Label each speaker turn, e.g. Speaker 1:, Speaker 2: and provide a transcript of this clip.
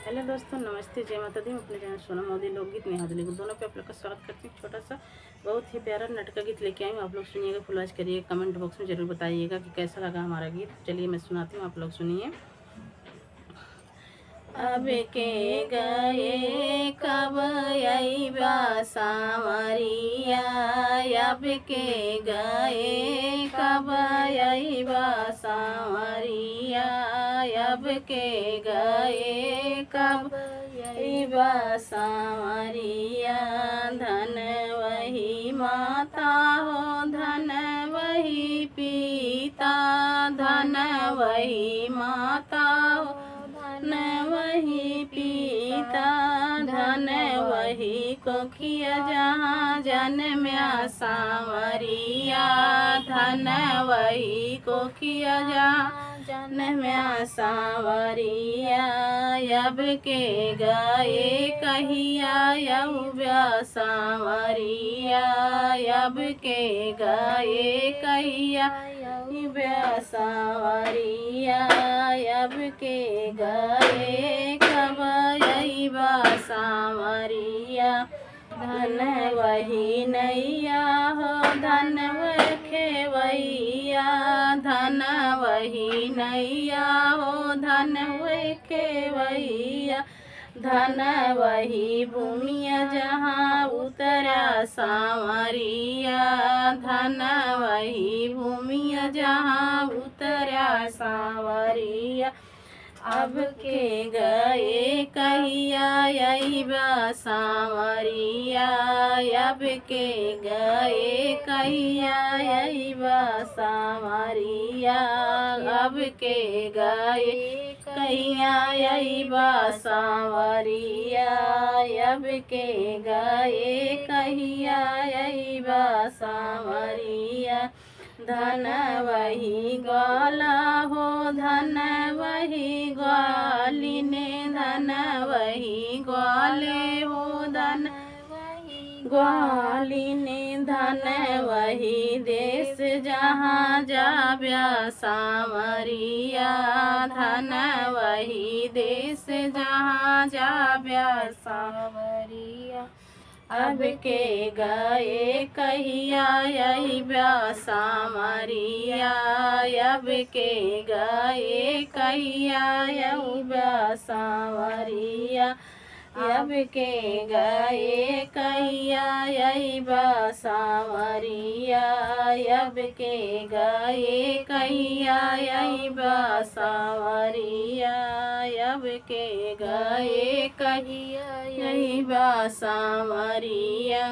Speaker 1: Hello दोस्तों, नमस्ते, जय माता दी। मैं अपने चैनल सोना मोदी लोकगीत नेहा दिली दोनों पे आप लोग का स्वागत करती हूँ। छोटा सा बहुत ही प्यारा नाटक गीत लेके आई हूँ। आप लोग सुनिएगा, फुलवाइज करिएगा, कमेंट बॉक्स में जरूर बताइएगा कि कैसा लगा हमारा गीत। चलिए मैं सुनाती हूँ, आप लोग सुनिए। अब के गए कब अइबा सांवरिया, अब के गए कब अइबा सांवरिया, अब के गए कब अइबा सांवरिया। धन वही माता हो, धन वही पिता, धन वही माता हो, धन वही पिता, धन वही कोखिया जहाँ जन्म्या सांवरिया, धन वही कोखिया जहाँ जन्म्या सांवरिया। अब के गए कहिया यहुब्या सांवरिया, अब के गए कहिया यहुब्या सांवरिया, अब के गए कब अइबा सांवरिया। धन वही नैया हो, धन वही खेवैया, धन वही नैया हो, धन वही खेवैया, धन वही भूमिया जहाँ उतरा सांवरिया, धन वही भूमिया जहाँ उतरा सांवरिया। अब के गए कहिया अइबा सांवरिया, अब के गए कहिया अइबा सांवरिया, अब के गए कहिया अइबा सांवरिया, अब के गए कहिया अइबा सांवरिया। धन वही ग्वाला हो, धन वही ग्वालिने, धन वही ग्वाले हो, धन वही ग्वालिने, धन वही देश जहाँ जाब्या सांवरिया, धन वही देश जहाँ जाब्या सांवरिया। अब के गए कहिया अइबा सांवरिया, अब के गए कहिया अइबा सांवरिया, अब के गए कहिया अइबा सांवरिया, अब के गए कहिया अइबा सांवरिया, अब के गए कहिया अइबा सांवरिया।